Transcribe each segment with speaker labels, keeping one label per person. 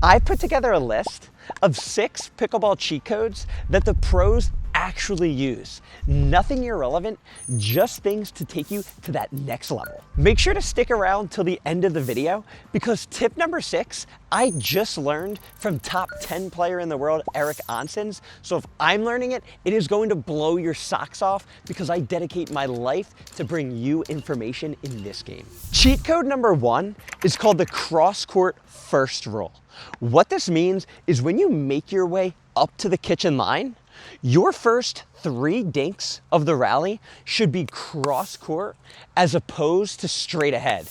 Speaker 1: I put together a list of 6 pickleball cheat codes that the pros actually use. Nothing irrelevant, just things to take you to that next level. Make sure to stick around till the end of the video because tip number 6, I just learned from top 10 player in the world, Eric Oncins. So if I'm learning it, it is going to blow your socks off because I dedicate my life to bring you information in this game. Cheat code number 1 is called the cross-court first rule. What this means is when you make your way up to the kitchen line, your first 3 dinks of the rally should be cross court as opposed to straight ahead.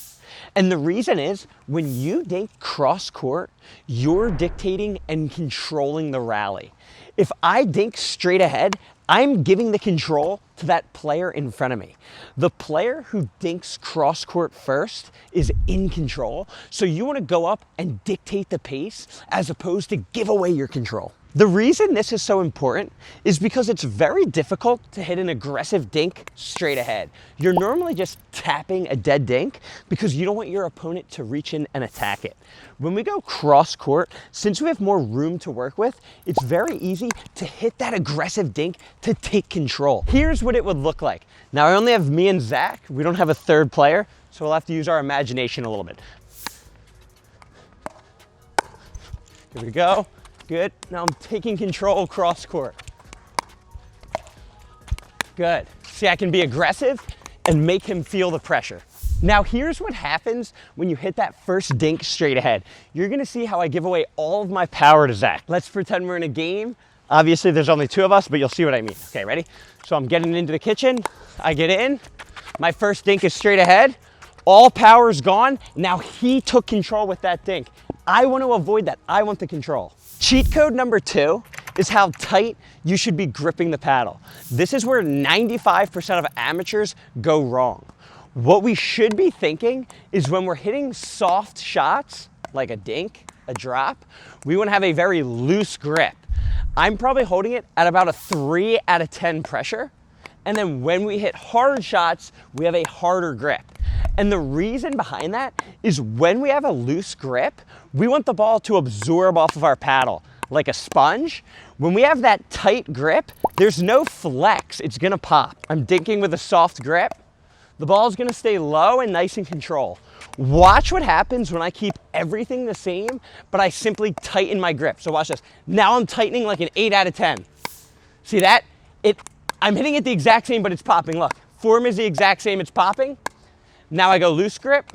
Speaker 1: And the reason is when you dink cross court, you're dictating and controlling the rally. If I dink straight ahead, I'm giving the control to that player in front of me. The player who dinks cross court first is in control, so you want to go up and dictate the pace as opposed to give away your control. The reason this is so important is because it's very difficult to hit an aggressive dink straight ahead. You're normally just tapping a dead dink because you don't want your opponent to reach in and attack it. When we go cross court, since we have more room to work with, it's very easy to hit that aggressive dink to take control. Here's what it would look like. Now I only have me and Zach. We don't have a third player, so we'll have to use our imagination a little bit. Here we go. Good. Now I'm taking control cross court. Good. See, I can be aggressive and make him feel the pressure. Now here's what happens when you hit that first dink straight ahead. You're gonna see how I give away all of my power to Zach. Let's pretend we're in a game. Obviously there's only 2 of us, but you'll see what I mean. Okay, ready? So I'm getting into the kitchen. I get in. My first dink is straight ahead. All power is gone. Now he took control with that dink. I want to avoid that. I want the control. Cheat code number 2 is how tight you should be gripping the paddle. This is where 95% of amateurs go wrong. What we should be thinking is when we're hitting soft shots, like a dink, a drop, we want to have a very loose grip. I'm probably holding it at about a 3 out of 10 pressure. And then when we hit hard shots, we have a harder grip. And the reason behind that is when we have a loose grip, we want the ball to absorb off of our paddle like a sponge. When we have that tight grip, there's no flex, it's gonna pop. I'm dinking with a soft grip. The ball's gonna stay low and nice in control. Watch what happens when I keep everything the same, but I simply tighten my grip. So watch this. Now I'm tightening like an 8 out of 10. See that? I'm hitting it the exact same, but it's popping. Look, form is the exact same, it's popping. Now I go loose grip.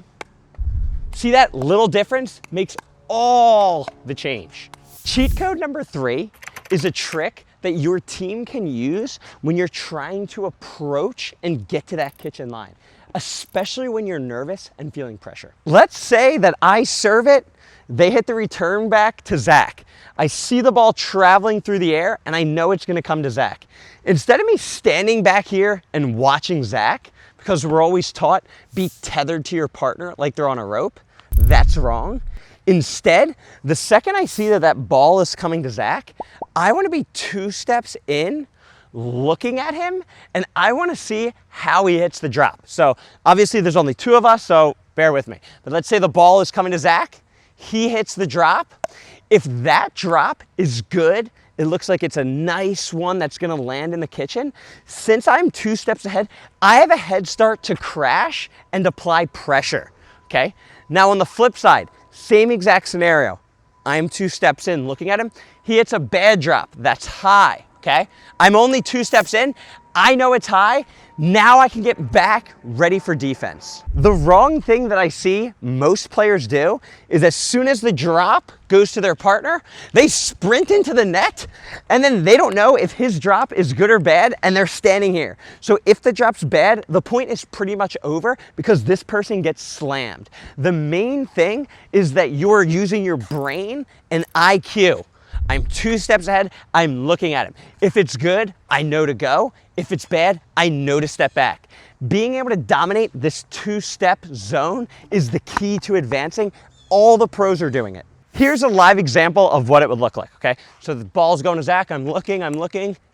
Speaker 1: See that little difference makes all the change. Cheat code number 3 is a trick that your team can use when you're trying to approach and get to that kitchen line, especially when you're nervous and feeling pressure. Let's say that I serve it, they hit the return back to Zach. I see the ball traveling through the air and I know it's gonna come to Zach. Instead of me standing back here and watching Zach, because we're always taught be tethered to your partner like they're on a rope, that's wrong. Instead, the second I see that that ball is coming to Zach, I wanna be 2 steps in, looking at him, and I wanna see how he hits the drop. So obviously there's only 2 of us, so bear with me. But let's say the ball is coming to Zach, he hits the drop. If that drop is good, it looks like it's a nice one that's gonna land in the kitchen. Since I'm 2 steps ahead, I have a head start to crash and apply pressure, okay? Now on the flip side, same exact scenario. I'm 2 steps in looking at him. He hits a bad drop, that's high, okay? I'm only 2 steps in, I know it's high, now I can get back ready for defense. The wrong thing that I see most players do is as soon as the drop goes to their partner, they sprint into the net and then they don't know if his drop is good or bad and they're standing here. So if the drop's bad, the point is pretty much over because this person gets slammed. The main thing is that you're using your brain and IQ. I'm 2 steps ahead, I'm looking at him. If it's good, I know to go. If it's bad, I know to step back. Being able to dominate this 2-step zone is the key to advancing. All the pros are doing it. Here's a live example of what it would look like, okay? So the ball's going to Zach, I'm looking.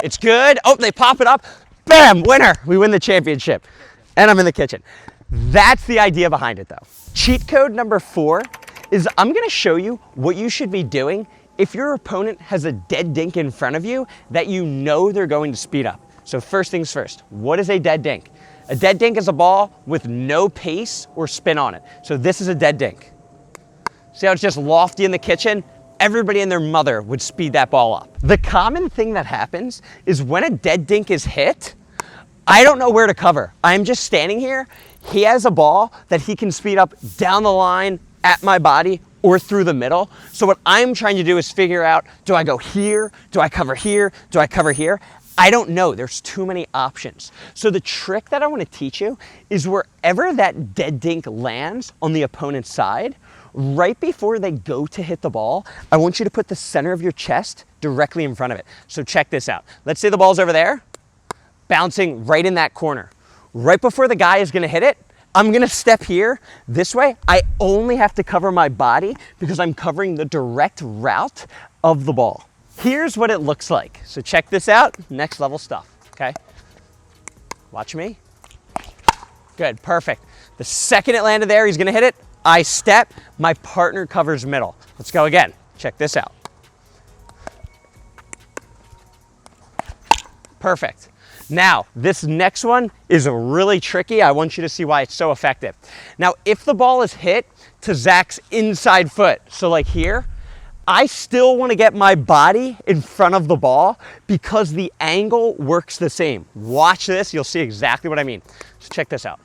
Speaker 1: It's good. Oh, they pop it up. Bam, winner. We win the championship. And I'm in the kitchen. That's the idea behind it though. Cheat code number 4 is I'm gonna show you what you should be doing if your opponent has a dead dink in front of you that you know they're going to speed up. So first things first, what is a dead dink? A dead dink is a ball with no pace or spin on it. So this is a dead dink. See how it's just lofty in the kitchen? Everybody and their mother would speed that ball up. The common thing that happens is when a dead dink is hit, I don't know where to cover. I'm just standing here. He has a ball that he can speed up down the line at my body or through the middle. So what I'm trying to do is figure out, do I go here? Do I cover here? Do I cover here? I don't know, there's too many options. So the trick that I want to teach you is wherever that dead dink lands on the opponent's side, right before they go to hit the ball, I want you to put the center of your chest directly in front of it. So check this out. Let's say the ball's over there, bouncing right in that corner. Right before the guy is gonna hit it, I'm gonna step here. This way, I only have to cover my body because I'm covering the direct route of the ball. Here's what it looks like. So check this out, next level stuff, okay? Watch me. Good, perfect. The second it landed there, he's gonna hit it. I step, my partner covers middle. Let's go again, check this out. Perfect. Now, this next one is really tricky. I want you to see why it's so effective. Now, if the ball is hit to Zach's inside foot, so like here, I still want to get my body in front of the ball because the angle works the same. Watch this, you'll see exactly what I mean. So check this out.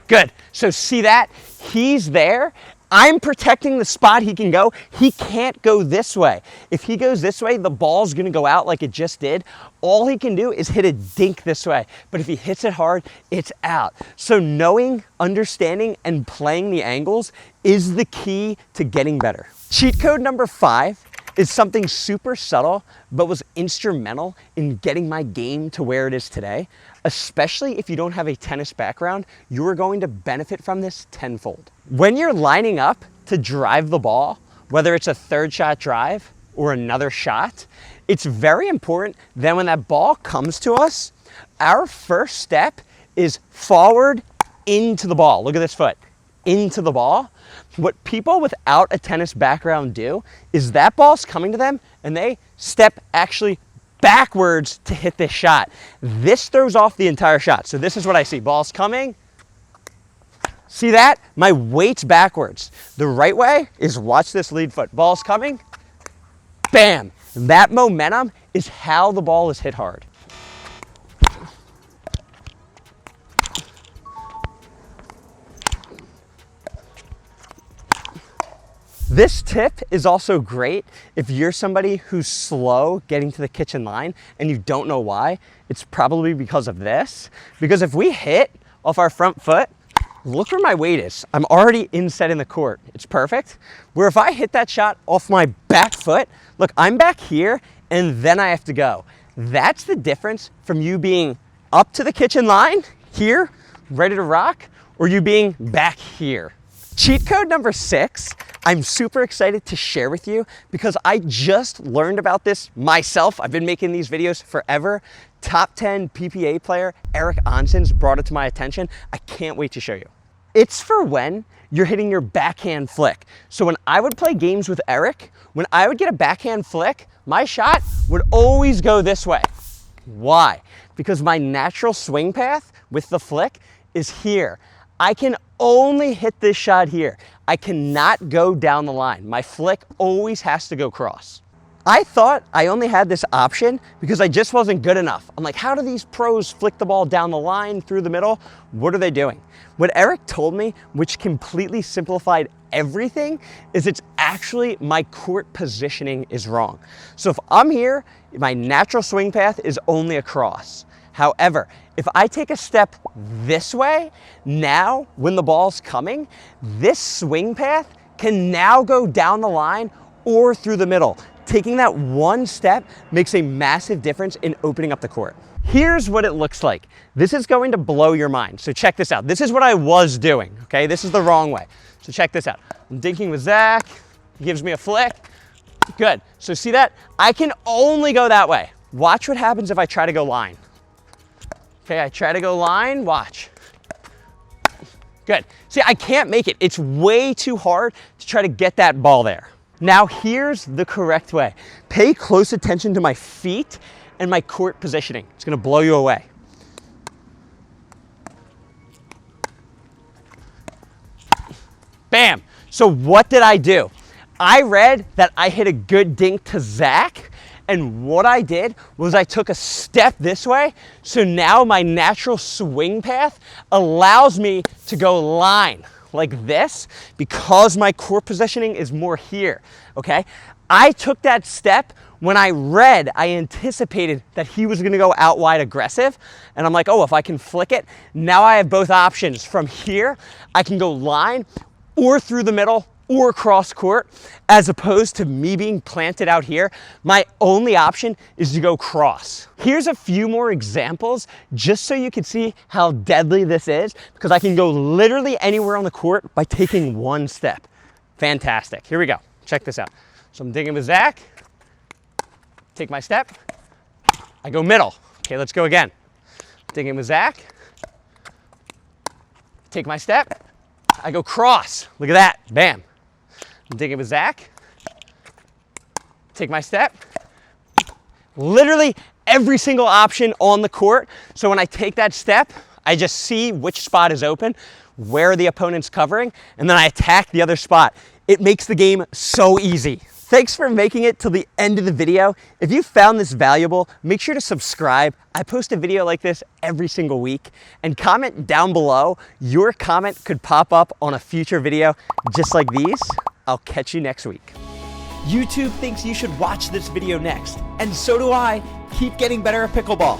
Speaker 1: Good, so see that? He's there. I'm protecting the spot he can go. He can't go this way. If he goes this way, the ball's gonna go out like it just did. All he can do is hit a dink this way. But if he hits it hard, it's out. So knowing, understanding, and playing the angles is the key to getting better. Cheat code number 5 is something super subtle, but was instrumental in getting my game to where it is today. Especially if you don't have a tennis background, you are going to benefit from this tenfold. When you're lining up to drive the ball, whether it's a third shot drive or another shot, it's very important that when that ball comes to us, our first step is forward into the ball. Look at this foot, into the ball. What people without a tennis background do is that ball's coming to them and they step actually backwards to hit this shot. This throws off the entire shot. So this is what I see, ball's coming. See that? My weight's backwards. The right way is watch this lead foot. Ball's coming, bam. That momentum is how the ball is hit hard. This tip is also great if you're somebody who's slow getting to the kitchen line and you don't know why. It's probably because of this. Because if we hit off our front foot, look where my weight is. I'm already inset in the court. It's perfect. Where if I hit that shot off my back foot, look, I'm back here and then I have to go. That's the difference from you being up to the kitchen line, here, ready to rock, or you being back here. Cheat code number 6, I'm super excited to share with you because I just learned about this myself. I've been making these videos forever. Top 10 PPA player Eric Oncins brought it to my attention. I can't wait to show you. It's for when you're hitting your backhand flick. So when I would play games with Eric, when I would get a backhand flick, my shot would always go this way. Why? Because my natural swing path with the flick is here. I can only hit this shot here. I cannot go down the line. My flick always has to go cross. I thought I only had this option because I just wasn't good enough. I'm like, how do these pros flick the ball down the line, through the middle? What are they doing? What Eric told me, which completely simplified everything, is it's actually my court positioning is wrong. So if I'm here, my natural swing path is only across. However, if I take a step this way, now when the ball's coming, this swing path can now go down the line or through the middle. Taking that one step makes a massive difference in opening up the court. Here's what it looks like. This is going to blow your mind. So check this out. This is what I was doing, okay? This is the wrong way. So check this out. I'm dinking with Zach. He gives me a flick. Good. So see that? I can only go that way. Watch what happens if I try to go line. Okay, I try to go line, watch. Good. See, I can't make it. It's way too hard to try to get that ball there. Now here's the correct way. Pay close attention to my feet and my court positioning. It's gonna blow you away. Bam. So what did I do? I read that I hit a good dink to Zach, and what I did was I took a step this way, so now my natural swing path allows me to go line like this because my core positioning is more here, okay? I took that step when I anticipated that he was gonna go out wide aggressive, and I'm like, oh, if I can flick it, now I have both options. From here, I can go line or through the middle or cross court, as opposed to me being planted out here. My only option is to go cross. Here's a few more examples just so you can see how deadly this is, because I can go literally anywhere on the court by taking one step. Fantastic. Here we go. Check this out. So I'm dinking with Zach, take my step, I go middle. Okay, let's go again. Dinking with Zach, take my step, I go cross. Look at that, bam. I'm dinking with Zach, take my step. Literally every single option on the court. So when I take that step, I just see which spot is open, where the opponent's covering, and then I attack the other spot. It makes the game so easy. Thanks for making it till the end of the video. If you found this valuable, make sure to subscribe. I post a video like this every single week, and comment down below. Your comment could pop up on a future video just like these. I'll catch you next week. YouTube thinks you should watch this video next, and so do I. Keep getting better at pickleball.